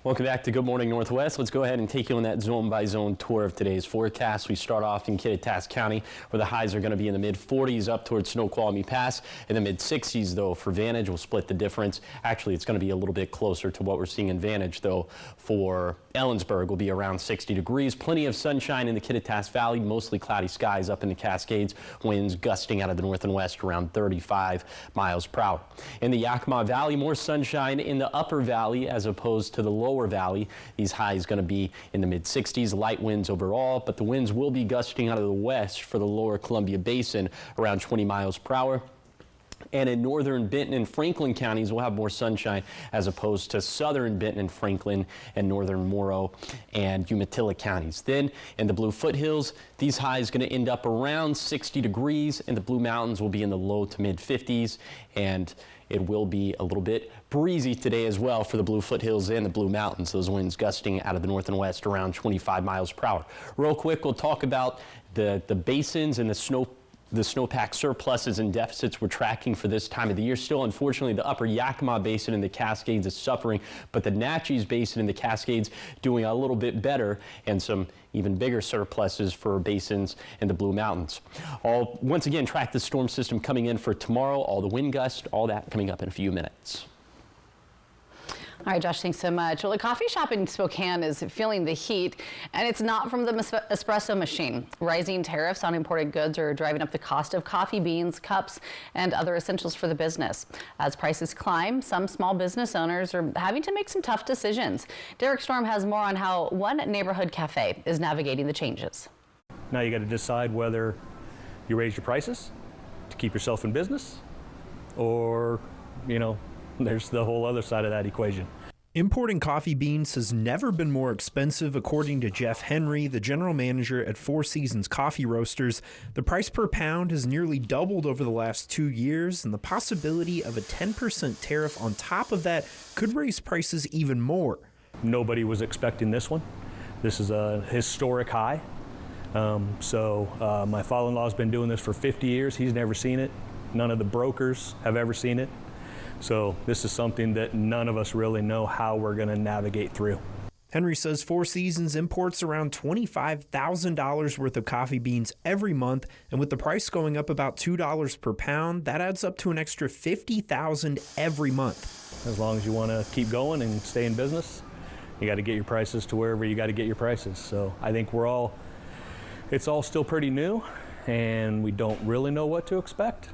Welcome back to Good Morning Northwest. Let's go ahead and take you on that zone-by-zone tour of today's forecast. We start off in Kittitas County, where the highs are going to be in the mid-40s up towards Snoqualmie Pass. In the mid-60s, though, for Vantage, we'll split the difference. Actually, it's going to be a little bit closer to what we're seeing in Vantage, though. For Ellensburg, will be around 60 degrees. Plenty of sunshine in the Kittitas Valley, mostly cloudy skies up in the Cascades. Winds gusting out of the north and west around 35 miles per hour. In the Yakima Valley, more sunshine in the upper valley as opposed to the lower valley. These highs going to be in the mid-60s, light winds overall, but the winds will be gusting out of the west for the lower Columbia Basin around 20 miles per hour. And in northern Benton and Franklin counties, we'll have more sunshine as opposed to southern Benton and Franklin and northern Morrow and Umatilla counties. Then in the Blue Foothills, these highs going to end up around 60 degrees, and the Blue Mountains will be in the low to mid 50s, and it will be a little bit breezy today as well for the Blue Foothills and the Blue Mountains. Those winds gusting out of the north and west around 25 miles per hour. Real quick, we'll talk about the basins and the snowpack surpluses and deficits we're tracking for this time of the year. Still, unfortunately, the upper Yakima Basin and the Cascades is suffering, but the Natchez Basin and the Cascades doing a little bit better, and some even bigger surpluses for basins in the Blue Mountains. Once again, track the storm system coming in for tomorrow, all the wind gusts, all that coming up in a few minutes. All right, Josh, thanks so much. Well, a coffee shop in Spokane is feeling the heat, and it's not from the espresso machine. Rising tariffs on imported goods are driving up the cost of coffee beans, cups, and other essentials for the business. As prices climb, some small business owners are having to make some tough decisions. Derek Storm has more on how one neighborhood cafe is navigating the changes. Now you got to decide whether you raise your prices to keep yourself in business, or, there's the whole other side of that equation. Importing coffee beans has never been more expensive, according to Jeff Henry, the general manager at Four Seasons Coffee Roasters. The price per pound has nearly doubled over the last 2 years, and the possibility of a 10% tariff on top of that could raise prices even more. Nobody was expecting this one. This is a historic high. My father-in-law's been doing this for 50 years. He's never seen it. None of the brokers have ever seen it. So this is something that none of us really know how we're going to navigate through. Henry says Four Seasons imports around $25,000 worth of coffee beans every month, and with the price going up about $2 per pound, that adds up to an extra $50,000 every month. As long as you want to keep going and stay in business, you got to get your prices to wherever you got to get your prices. So I think it's all still pretty new, and we don't really know what to expect.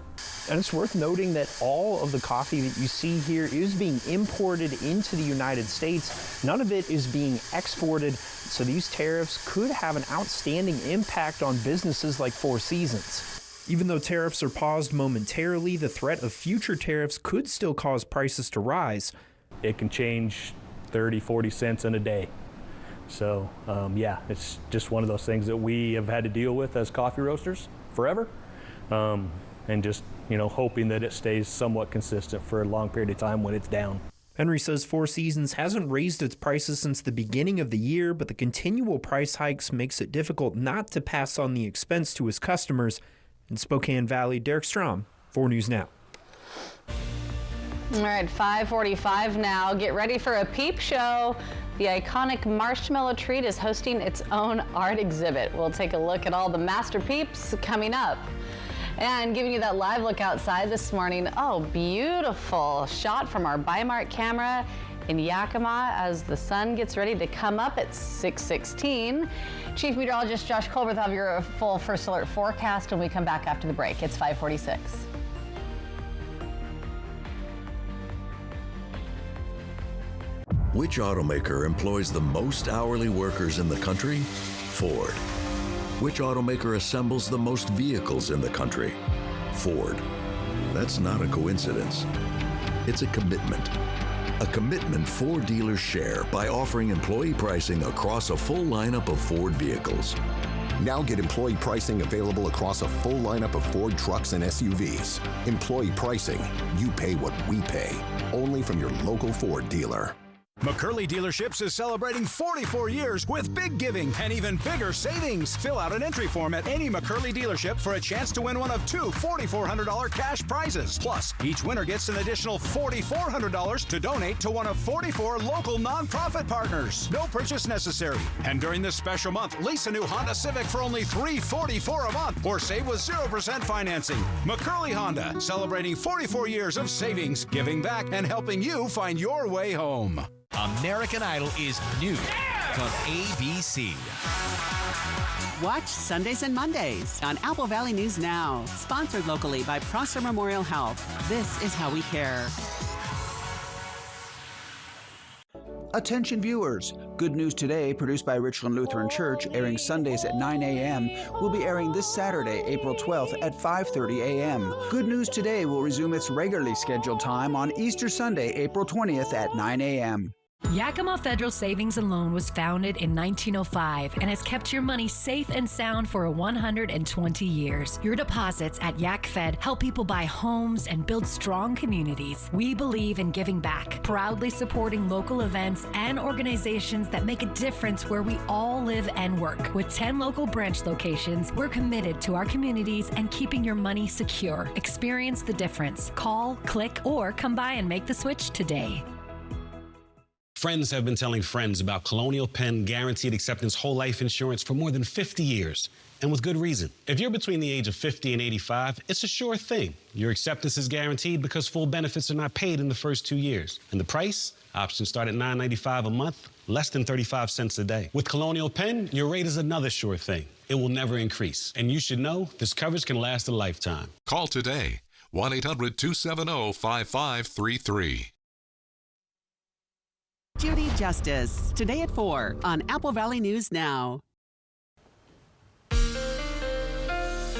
And it's worth noting that all of the coffee that you see here is being imported into the United States. None of it is being exported, so these tariffs could have an outstanding impact on businesses like Four Seasons. Even though tariffs are paused momentarily, the threat of future tariffs could still cause prices to rise. It can change 30, 40 cents in a day. So it's just one of those things that we have had to deal with as coffee roasters forever. And just, hoping that it stays somewhat consistent for a long period of time when it's down. Henry says Four Seasons hasn't raised its prices since the beginning of the year, but the continual price hikes makes it difficult not to pass on the expense to his customers. In Spokane Valley, Derek Strom, 4 News Now. All right, 5:45 now. Get ready for a peep show. The iconic Marshmallow Treat is hosting its own art exhibit. We'll take a look at all the master peeps coming up. And giving you that live look outside this morning. Oh, beautiful shot from our Bi-Mart camera in Yakima as the sun gets ready to come up at 6:16. Chief Meteorologist Josh Colbert will have your full First Alert forecast when we come back after the break. It's 5:46. Which automaker employs the most hourly workers in the country? Ford. Which automaker assembles the most vehicles in the country? Ford. That's not a coincidence. It's a commitment. A commitment Ford dealers share by offering employee pricing across a full lineup of Ford vehicles. Now get employee pricing available across a full lineup of Ford trucks and SUVs. Employee pricing. You pay what we pay. Only from your local Ford dealer. McCurley Dealerships is celebrating 44 years with big giving and even bigger savings. Fill out an entry form at any McCurley dealership for a chance to win one of 2 $4,400 cash prizes. Plus, each winner gets an additional $4,400 to donate to one of 44 local nonprofit partners. No purchase necessary. And during this special month, lease a new Honda Civic for only $344 a month or save with 0% financing. McCurley Honda, celebrating 44 years of savings, giving back, and helping you find your way home. American Idol is new on ABC. Watch Sundays and Mondays on Apple Valley News Now. Sponsored locally by Prosser Memorial Health. This is how we care. Attention viewers. Good News Today, produced by Richland Lutheran Church, airing Sundays at 9 a.m., will be airing this Saturday, April 12th at 5:30 a.m. Good News Today will resume its regularly scheduled time on Easter Sunday, April 20th at 9 a.m. Yakima Federal Savings and Loan was founded in 1905 and has kept your money safe and sound for 120 years. Your deposits at YakFed help people buy homes and build strong communities. We believe in giving back, proudly supporting local events and organizations that make a difference where we all live and work. With 10 local branch locations, we're committed to our communities and keeping your money secure. Experience the difference. Call, click, or come by and make the switch today. Friends have been telling friends about Colonial Penn Guaranteed Acceptance Whole Life Insurance for more than 50 years, and with good reason. If you're between the age of 50 and 85, it's a sure thing. Your acceptance is guaranteed because full benefits are not paid in the first 2 years. And the price? Options start at $9.95 a month, less than 35 cents a day. With Colonial Penn, your rate is another sure thing. It will never increase. And you should know this coverage can last a lifetime. Call today, 1-800-270-5533. Judy Justice, today at 4 on Apple Valley News Now.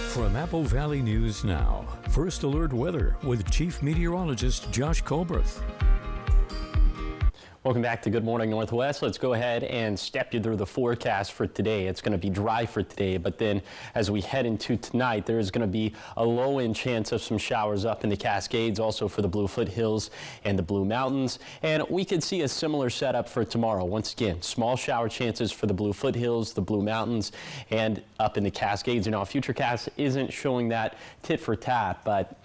From Apple Valley News Now, First Alert Weather with Chief Meteorologist Josh Colbert. Welcome back to Good Morning Northwest. Let's go ahead and step you through the forecast for today. It's going to be dry for today, but then as we head into tonight, there is going to be a low-end chance of some showers up in the Cascades, also for the Blue Foothills and the Blue Mountains. And we could see a similar setup for tomorrow. Once again, small shower chances for the Blue Foothills, the Blue Mountains, and up in the Cascades. You know, Futurecast isn't showing that tit for tat, but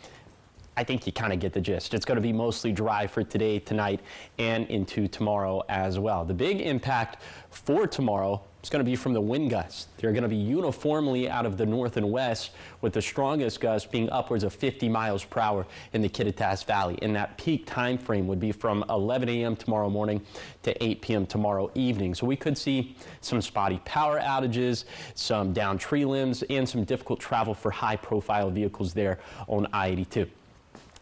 I think you kind of get the gist. It's going to be mostly dry for today, tonight, and into tomorrow as well. The big impact for tomorrow is going to be from the wind gusts. They're going to be uniformly out of the north and west, with the strongest gusts being upwards of 50 miles per hour in the Kittitas Valley. And that peak time frame would be from 11 a.m. tomorrow morning to 8 p.m. tomorrow evening. So we could see some spotty power outages, some downed tree limbs, and some difficult travel for high-profile vehicles there on I-82.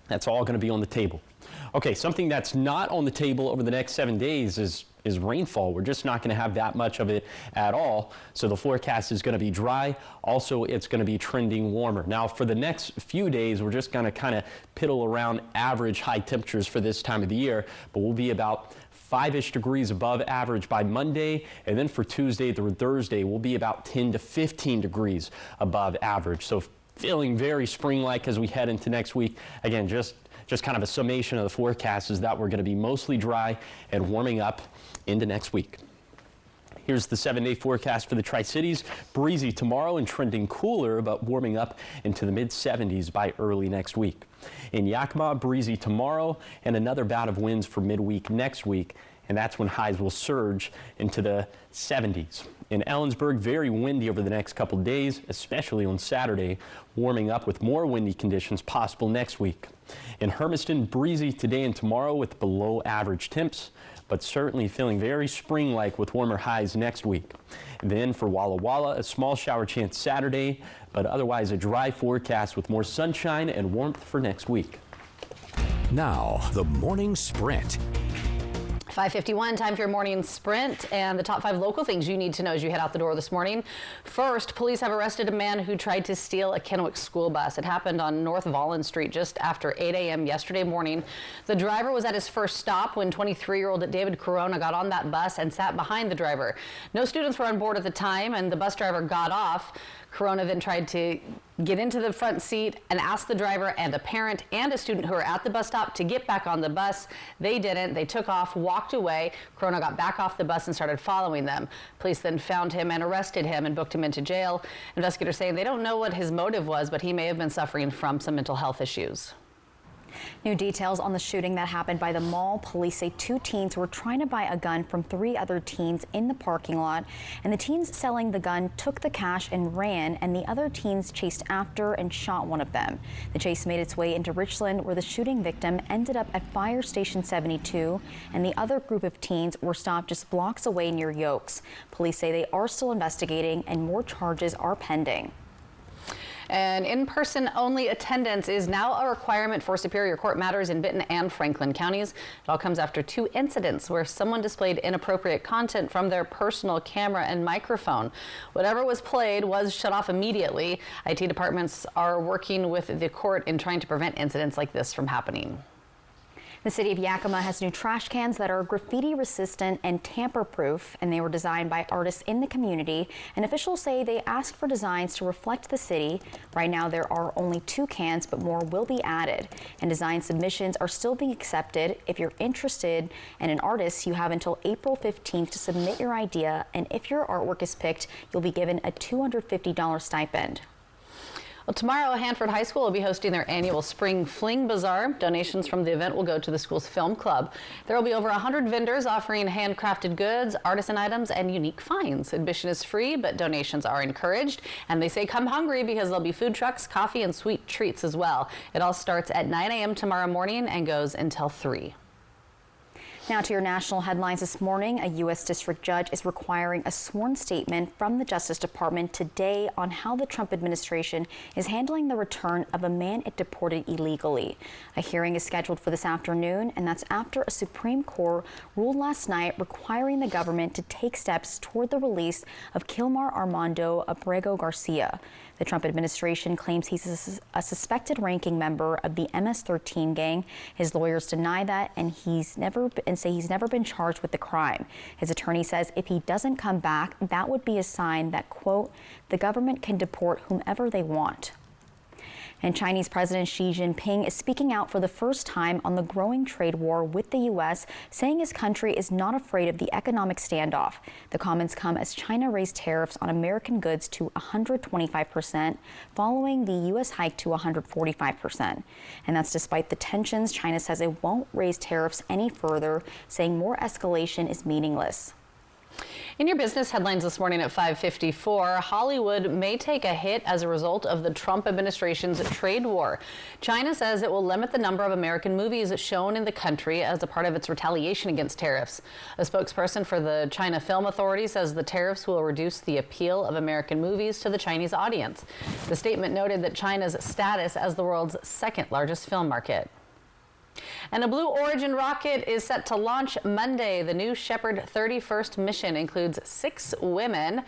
That's all going to be on the table. Okay, something that's not on the table over the next 7 days is rainfall. We're just not going to have that much of it at all. So the forecast is going to be dry. Also, it's going to be trending warmer. Now, for the next few days, we're just going to kind of piddle around average high temperatures for this time of the year, but we'll be about 5-ish degrees above average by Monday, and then for Tuesday through Thursday, we'll be about 10 to 15 degrees above average. So feeling very spring-like as we head into next week. Again, just kind of a summation of the forecast is that we're going to be mostly dry and warming up into next week. Here's the 7-day forecast for the Tri-Cities. Breezy tomorrow and trending cooler, but warming up into the mid-70s by early next week. In Yakima, breezy tomorrow and another bout of winds for midweek next week, and that's when highs will surge into the 70s. In Ellensburg, very windy over the next couple days, especially on Saturday, warming up with more windy conditions possible next week. In Hermiston, breezy today and tomorrow with below average temps, but certainly feeling very spring-like with warmer highs next week. Then for Walla Walla, a small shower chance Saturday, but otherwise a dry forecast with more sunshine and warmth for next week. Now, the morning sprint. 5:51, time for your morning sprint and the top 5 local things you need to know as you head out the door this morning. First, police have arrested a man who tried to steal a Kennewick school bus. It happened on North Vollen Street just after 8 a.m. yesterday morning. The driver was at his first stop when 23-year-old David Corona got on that bus and sat behind the driver. No students were on board at the time, and the bus driver got off. Corona then tried to get into the front seat and asked the driver and a parent and a student who were at the bus stop to get back on the bus. They didn't. They took off, walked away. Corona got back off the bus and started following them. Police then found him and arrested him and booked him into jail. Investigators say they don't know what his motive was, but he may have been suffering from some mental health issues. New details on the shooting that happened by the mall. Police say 2 teens were trying to buy a gun from 3 other teens in the parking lot, and the teens selling the gun took the cash and ran, and the other teens chased after and shot one of them. The chase made its way into Richland, where the shooting victim ended up at Fire Station 72, and the other group of teens were stopped just blocks away near Yokes. Police say they are still investigating and more charges are pending. And in-person only attendance is now a requirement for Superior Court matters in Benton and Franklin counties. It all comes after 2 incidents where someone displayed inappropriate content from their personal camera and microphone. Whatever was played was shut off immediately. IT departments are working with the court in trying to prevent incidents like this from happening. The city of Yakima has new trash cans that are graffiti resistant and tamper proof, and they were designed by artists in the community. And officials say they asked for designs to reflect the city. Right now there are only 2 cans, but more will be added. And design submissions are still being accepted. If you're interested and an artist, you have until April 15th to submit your idea. And if your artwork is picked, you'll be given a $250 stipend. Well, tomorrow, Hanford High School will be hosting their annual Spring Fling Bazaar. Donations from the event will go to the school's film club. There will be over 100 vendors offering handcrafted goods, artisan items, and unique finds. Admission is free, but donations are encouraged. And they say come hungry because there'll be food trucks, coffee, and sweet treats as well. It all starts at 9 a.m. tomorrow morning and goes until 3. Now to your national headlines this morning. A U.S. district judge is requiring a sworn statement from the Justice Department today on how the Trump administration is handling the return of a man it deported illegally. A hearing is scheduled for this afternoon, and that's after a Supreme Court ruled last night requiring the government to take steps toward the release of Kilmar Armando Abrego Garcia. The The Trump administration claims he's a suspected ranking member of the MS-13 gang. His lawyers deny that, and say he's never been charged with the crime. His attorney says if he doesn't come back, that would be a sign that, quote, the government can deport whomever they want. And Chinese President Xi Jinping is speaking out for the first time on the growing trade war with the U.S., saying his country is not afraid of the economic standoff. The comments come as China raised tariffs on American goods to 125%, following the U.S. hike to 145%. And that's despite the tensions. China says it won't raise tariffs any further, saying more escalation is meaningless. In your business headlines this morning at 5:54, Hollywood may take a hit as a result of the Trump administration's trade war. China says it will limit the number of American movies shown in the country as a part of its retaliation against tariffs. A spokesperson for the China Film Authority says the tariffs will reduce the appeal of American movies to the Chinese audience. The statement noted that China's status as the world's second largest film market. And a Blue Origin rocket is set to launch Monday. The New Shepard 31st mission includes 6 women.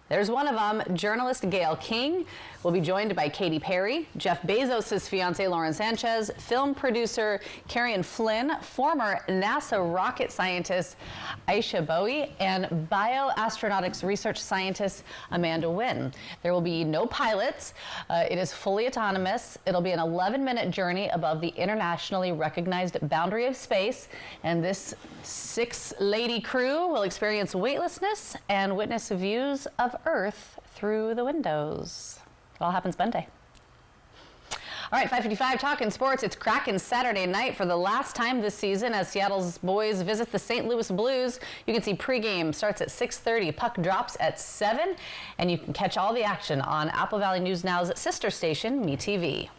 There's one of them, journalist Gayle King, will be joined by Katy Perry, Jeff Bezos' fiancée Lauren Sanchez, film producer Carrion Flynn, former NASA rocket scientist Aisha Bowie, and bioastronautics research scientist Amanda Wynn. There will be no pilots. It is fully autonomous. It'll be an 11-minute journey above the internationally recognized boundary of space, and this 6-lady crew will experience weightlessness and witness views of Earth through the windows. It all happens Monday. All right, 5:55, talking sports. It's Kraken Saturday night for the last time this season as Seattle's boys visit the St. Louis Blues. You can see pregame starts at 6:30. Puck drops at 7, and you can catch all the action on Apple Valley News Now's sister station, MeTV.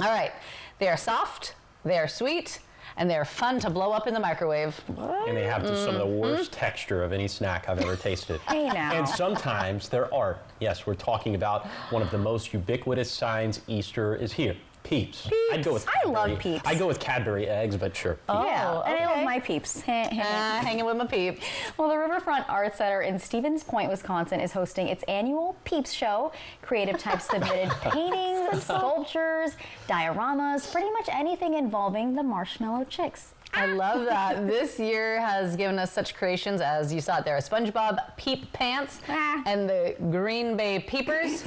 All right, they are soft, they are sweet, and they're fun to blow up in the microwave. What? And they have some of the worst texture of any snack I've ever tasted. Hey now. And sometimes they're art. Yes, we're talking about one of the most ubiquitous signs Easter is here. Peeps. I'd go with Cadbury. I love Peeps. I'd go with Cadbury eggs, but sure. Oh, yeah, okay. and I love my Peeps. Hanging with my Peeps. Well, the Riverfront Arts Center in Stevens Point, Wisconsin is hosting its annual Peeps show. Creative types submitted paintings, sculptures, dioramas, pretty much anything involving the Marshmallow Chicks. I love that. This year has given us such creations as you saw it there, a SpongeBob Peep Pants and the Green Bay Peepers.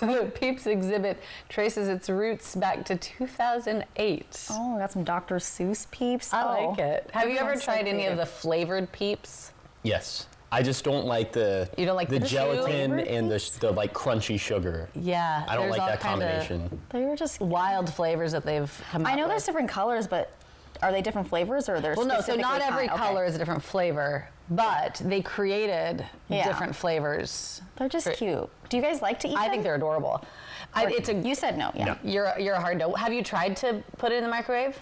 The Peeps exhibit traces its roots back to 2008. Oh, we got some Dr. Seuss Peeps. I like it. Have you ever so tried any of creative. the flavored Peeps? Yes. I just don't like the gelatin and the like crunchy sugar. Yeah. I don't like that combination. They were just wild flavors that they've come out I know with. there's different colors, but are they different flavors or they're Well, no, so not every okay. color is a different flavor, but they created different flavors. They're just cute. Do you guys like to eat I them? think they're adorable. You said no, yeah. You're a hard no. Have you tried to put it in the microwave?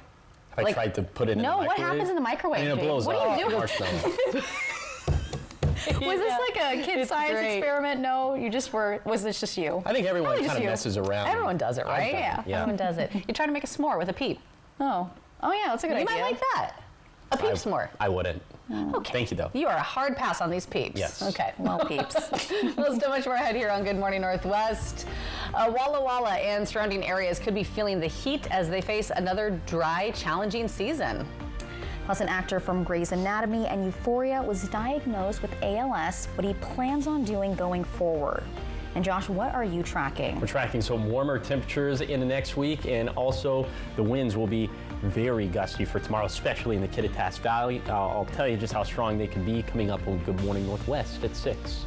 Have I tried to put it in the microwave? No, what happens in the microwave? I mean, it blows what up. are you doing? Marshmallow. Was this like a kid science experiment? No, was this just you? I think everyone Probably kind of just you. messes around. Everyone does it, right? Yeah. Everyone does it. You try to make a s'more with a peep. Oh yeah, that's a good idea. You might like that. A peep s'more. I wouldn't. Okay. Thank you, though. You are a hard pass on these Peeps. Yes. Okay. Well, Peeps. Well, so much more ahead here on Good Morning Northwest. Walla Walla and surrounding areas could be feeling the heat as they face another dry, challenging season. Plus, an actor from Grey's Anatomy and Euphoria was diagnosed with ALS, what he plans on doing going forward. And Josh, what are you tracking? We're tracking some warmer temperatures in the next week, and also the winds will be very gusty for tomorrow, especially in the Kittitas Valley. I'll tell you just how strong they can be coming up on Good Morning Northwest at 6.